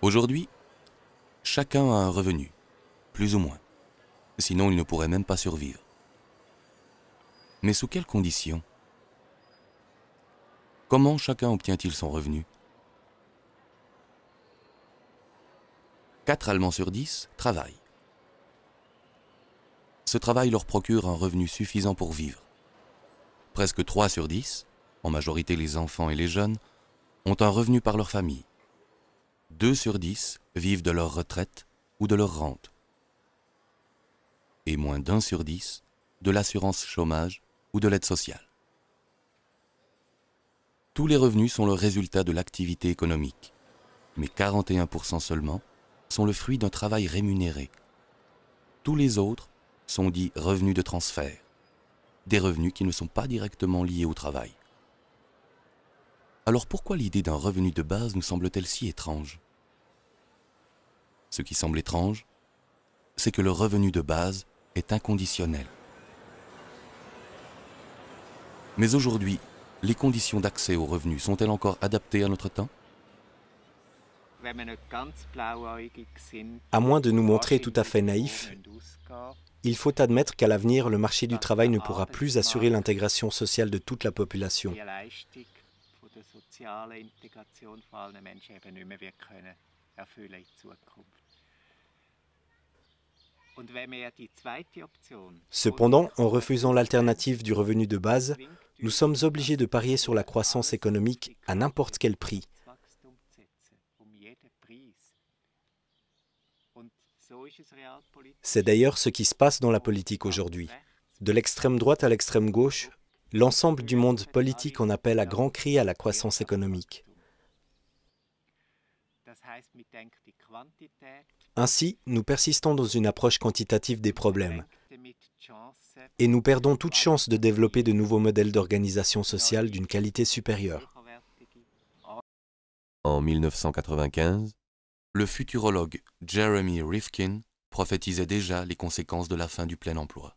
Aujourd'hui, chacun a un revenu, plus ou moins. Sinon, il ne pourrait même pas survivre. Mais sous quelles conditions? Comment chacun obtient-il son revenu? 4 Allemands sur 10 travaillent. Ce travail leur procure un revenu suffisant pour vivre. Presque 3 sur 10, en majorité les enfants et les jeunes, ont un revenu par leur famille. 2 sur 10 vivent de leur retraite ou de leur rente. Et moins d'1 sur 10 de l'assurance chômage ou de l'aide sociale. Tous les revenus sont le résultat de l'activité économique, mais 41% seulement sont le fruit d'un travail rémunéré. Tous les autres sont dits revenus de transfert, des revenus qui ne sont pas directement liés au travail. Alors pourquoi l'idée d'un revenu de base nous semble-t-elle si étrange? Ce qui semble étrange, c'est que le revenu de base est inconditionnel. Mais aujourd'hui, les conditions d'accès aux revenus sont-elles encore adaptées à notre temps? À moins de nous montrer tout à fait naïfs, il faut admettre qu'à l'avenir, le marché du travail ne pourra plus assurer l'intégration sociale de toute la population. Cependant, en refusant l'alternative du revenu de base, nous sommes obligés de parier sur la croissance économique à n'importe quel prix. C'est d'ailleurs ce qui se passe dans la politique aujourd'hui. De l'extrême droite à l'extrême gauche, l'ensemble du monde politique en appelle à grands cris à la croissance économique. Ainsi, nous persistons dans une approche quantitative des problèmes et nous perdons toute chance de développer de nouveaux modèles d'organisation sociale d'une qualité supérieure. En 1995, le futurologue Jeremy Rifkin prophétisait déjà les conséquences de la fin du plein emploi.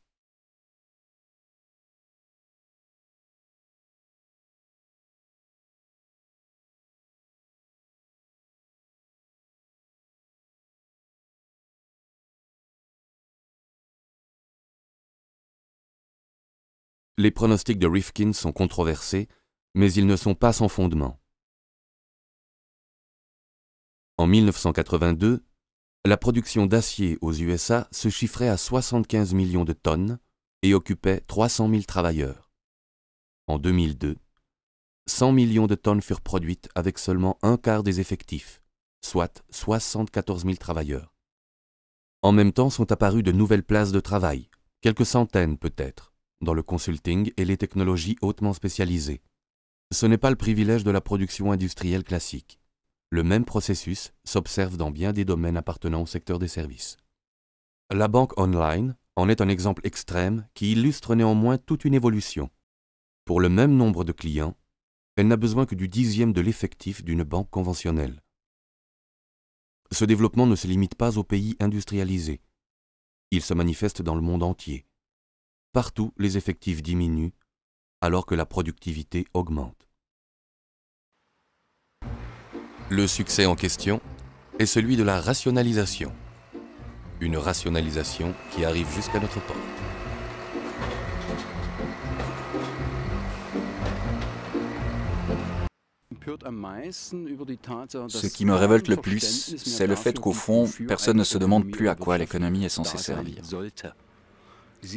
Les pronostics de Rifkin sont controversés, mais ils ne sont pas sans fondement. En 1982, la production d'acier aux USA se chiffrait à 75 millions de tonnes et occupait 300 000 travailleurs. En 2002, 100 millions de tonnes furent produites avec seulement un quart des effectifs, soit 74 000 travailleurs. En même temps sont apparues de nouvelles places de travail, quelques centaines peut-être, dans le consulting et les technologies hautement spécialisées. Ce n'est pas le privilège de la production industrielle classique. Le même processus s'observe dans bien des domaines appartenant au secteur des services. La banque online en est un exemple extrême qui illustre néanmoins toute une évolution. Pour le même nombre de clients, elle n'a besoin que du 10e de l'effectif d'une banque conventionnelle. Ce développement ne se limite pas aux pays industrialisés. Il se manifeste dans le monde entier. Partout, les effectifs diminuent, alors que la productivité augmente. Le succès en question est celui de la rationalisation. Une rationalisation qui arrive jusqu'à notre porte. Ce qui me révolte le plus, c'est le fait qu'au fond, personne ne se demande plus à quoi l'économie est censée servir.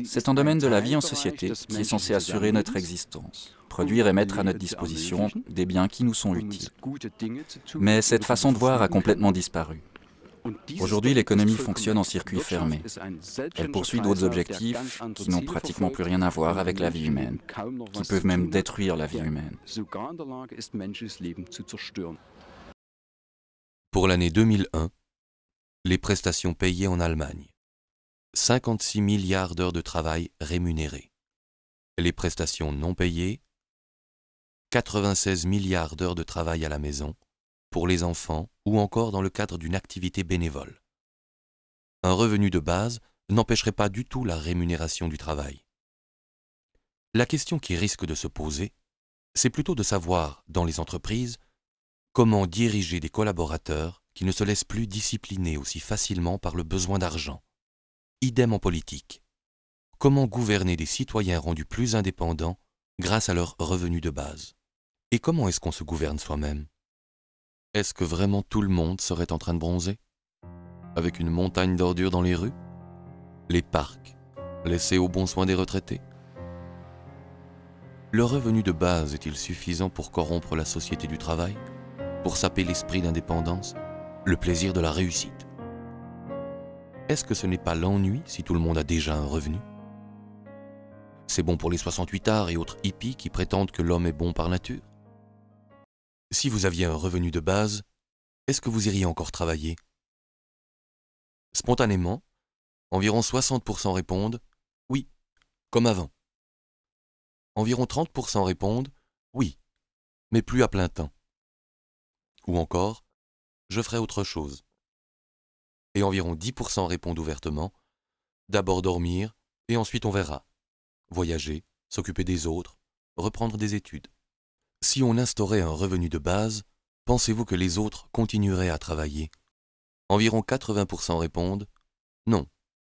C'est un domaine de la vie en société qui est censé assurer notre existence, produire et mettre à notre disposition des biens qui nous sont utiles. Mais cette façon de voir a complètement disparu. Aujourd'hui, l'économie fonctionne en circuit fermé. Elle poursuit d'autres objectifs qui n'ont pratiquement plus rien à voir avec la vie humaine, qui peuvent même détruire la vie humaine. Pour l'année 2001, les prestations payées en Allemagne. 56 milliards d'heures de travail rémunérées. Les prestations non payées, 96 milliards d'heures de travail à la maison, pour les enfants ou encore dans le cadre d'une activité bénévole. Un revenu de base n'empêcherait pas du tout la rémunération du travail. La question qui risque de se poser, c'est plutôt de savoir, dans les entreprises, comment diriger des collaborateurs qui ne se laissent plus discipliner aussi facilement par le besoin d'argent. Idem en politique. Comment gouverner des citoyens rendus plus indépendants grâce à leurs revenus de base? Et comment est-ce qu'on se gouverne soi-même? Est-ce que vraiment tout le monde serait en train de bronzer? Avec une montagne d'ordures dans les rues? Les parcs, laissés au bon soin des retraités? Le revenu de base est-il suffisant pour corrompre la société du travail? Pour saper l'esprit d'indépendance? Le plaisir de la réussite? Est-ce que ce n'est pas l'ennui si tout le monde a déjà un revenu? C'est bon pour les 68ards et autres hippies qui prétendent que l'homme est bon par nature? Si vous aviez un revenu de base, est-ce que vous iriez encore travailler? Spontanément, environ 60% répondent « oui », comme avant. Environ 30% répondent « oui, mais plus à plein temps ». Ou encore « je ferai autre chose ». Et environ 10% répondent ouvertement « d'abord dormir et ensuite on verra ». Voyager, s'occuper des autres, reprendre des études. Si on instaurait un revenu de base, pensez-vous que les autres continueraient à travailler? Environ 80% répondent « non,